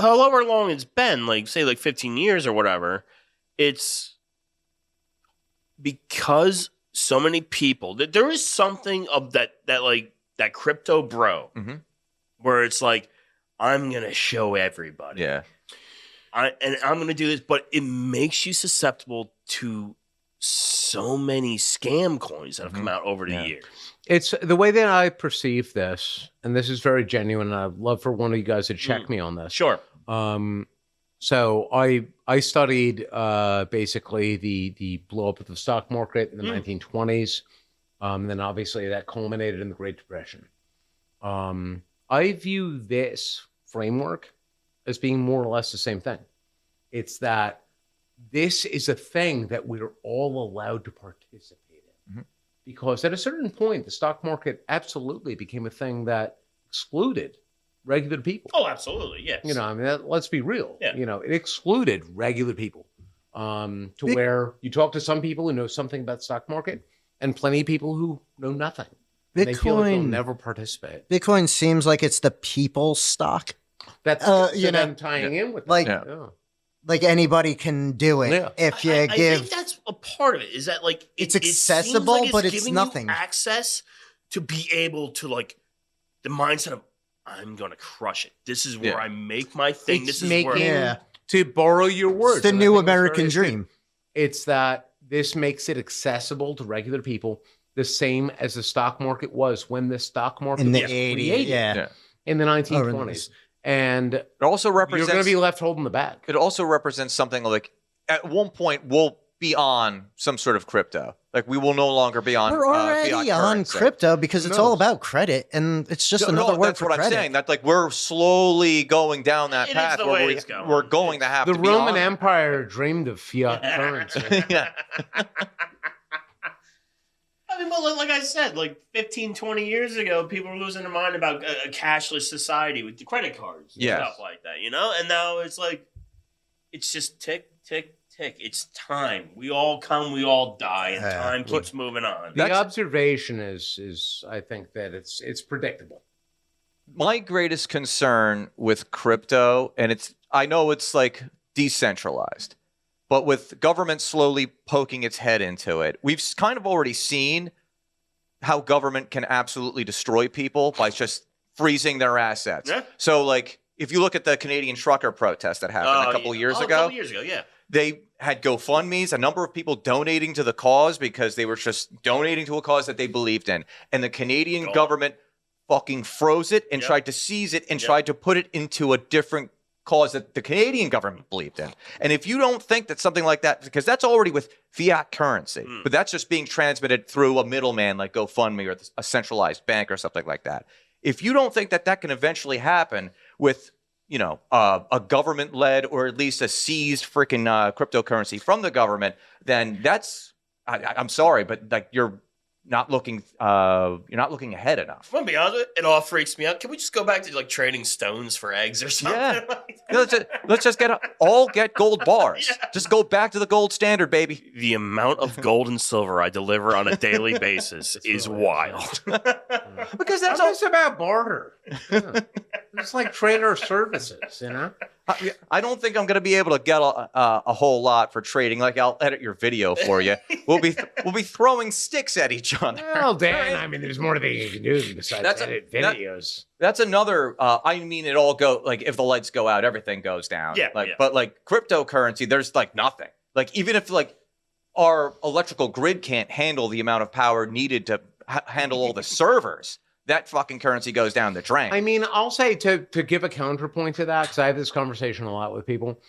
however long it's been, like say like 15 years or whatever, it's because so many people that there is something of that like that crypto bro where it's like, I'm gonna show everybody. Yeah. I'm gonna do this, but it makes you susceptible to so many scam coins that have come out over the years. It's the way that I perceive this, and this is very genuine. I'd love for one of you guys to check me on this. Sure. So I studied basically the blow up of the stock market in the 1920s. Then obviously that culminated in the Great Depression. I view this framework as being more or less the same thing. It's that this is a thing that we're all allowed to participate in. Because at a certain point, the stock market absolutely became a thing that excluded regular people. Oh, absolutely, yes. You know, I mean, let's be real. Yeah. You know, it excluded regular people to where you talk to some people who know something about the stock market and plenty of people who know nothing. They feel like they'll never participate. Bitcoin seems like it's the people's stock. That's you know, tying in with that. Like anybody can do it if you give. I think that's a part of it. Is that like it's accessible, like but it's giving nothing. You access to be able to like the mindset of I'm gonna crush it. This is where I make my thing. It's this is making, where to borrow your words. It's the new American dream. It's that this makes it accessible to regular people, the same as the stock market was when the stock market in the was 80s, created in the 1920s. And it also represents, you're going to be left holding the bag. It also represents something like at one point we'll be on some sort of crypto. Like we will no longer be on. We're already on crypto because it's all about credit, and it's just another word for credit. That's what I'm saying. That like we're slowly going down that path where we're going to have the to be Roman on Empire dreamed of fiat currency. I mean, but like I said, like 15, 20 years ago, people were losing their mind about a cashless society with the credit cards and stuff like that, you know? And now it's like, it's just tick, tick, tick. It's time. We all come, we all die, and time keeps moving on. The observation is I think that it's predictable. My greatest concern with crypto, and I know it's like decentralized, but with government slowly poking its head into it, we've kind of already seen how government can absolutely destroy people by just freezing their assets. Yeah. So, like, if you look at the Canadian trucker protest that happened a couple years ago. They had GoFundMes, a number of people donating to the cause because they were just donating to a cause that they believed in. And the Canadian government fucking froze it and tried to seize it and tried to put it into a different cause that the Canadian government believed in. And if you don't think that something like that, because that's already with fiat currency, but that's just being transmitted through a middleman like GoFundMe or a centralized bank or something like that. If you don't think that that can eventually happen with, you know, a government-led or at least a seized freaking cryptocurrency from the government, then that's, I'm sorry, but like you're not looking ahead enough. I'm gonna be honest with you, it all freaks me out. Can we just go back to like trading stones for eggs or something? Yeah. Let's just get gold bars. Yeah. Just go back to the gold standard, baby. The amount of gold and silver I deliver on a daily basis is wild. Because that's also about barter. Yeah. It's like trader services, you know? I don't think I'm going to be able to get a whole lot for trading. Like, I'll edit your video for you. We'll be throwing sticks at each other. Well, Dan, I mean, there's more that you can do besides edit videos. That's another. I mean, it all go like if the lights go out, everything goes down. Yeah. But like cryptocurrency, there's like nothing. Like even if like our electrical grid can't handle the amount of power needed to handle all the servers, that fucking currency goes down the drain. I mean, I'll say to give a counterpoint to that, because I have this conversation a lot with people.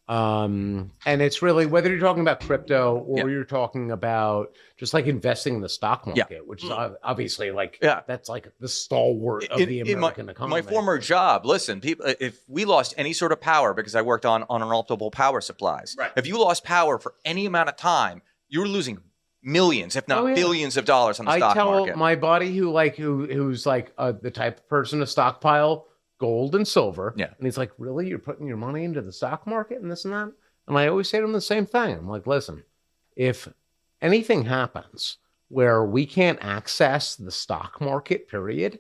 And it's really whether you're talking about crypto or you're talking about just like investing in the stock market, which is obviously like that's like the stalwart of the American economy. My former job, listen, people, if we lost any sort of power, because I worked on multiple power supplies, if you lost power for any amount of time, you were losing millions, if not billions of dollars on the stock market. I tell my buddy who's like the type of person to stockpile gold and silver. Yeah. And he's like, really? You're putting your money into the stock market and this and that? And I always say to him the same thing. I'm like, listen, if anything happens where we can't access the stock market, period,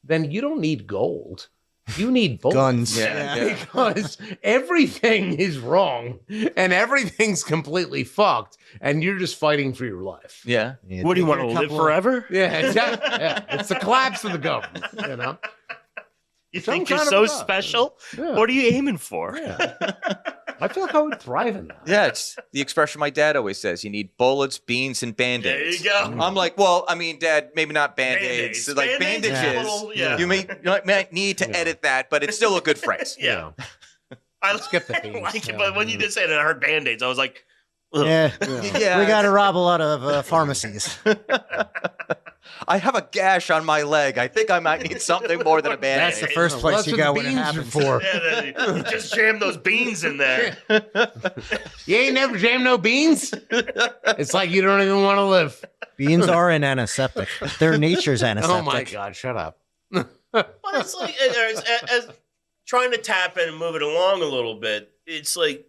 then you don't need gold. You need bullets. Guns. Yeah. Because everything is wrong and everything's completely fucked, and you're just fighting for your life. Yeah. What do you want to live forever? Yeah, exactly. Yeah. It's the collapse of the government, you know? You Some think you're kind of so a- special? Yeah. What are you aiming for? Yeah. I feel like I would thrive in that. Yeah, it's the expression my dad always says. You need bullets, beans, and Band-Aids. There you go. I'm like, well, I mean, Dad, maybe not Band-Aids. Band-Aids. Like Band-Aids is a bandages. little- yeah. You might need to edit that, but it's still a good phrase. Yeah. You know? I Skip the I beans. like it, Yeah. but when you did say that, I heard Band-Aids. I was like, ugh. Yeah. Yeah. We got to rob a lot of pharmacies. I have a gash on my leg. I think I might need something more than a That's the Band-Aid. first Well, place that's you what go the when it beans are happens. for. Yeah, you just jam those beans in there. You ain't never jammed no beans? It's like you don't even want to live. Beans are an antiseptic. They're nature's antiseptic. Oh my God, shut up. But it's like as trying to tap in and move it along a little bit. It's like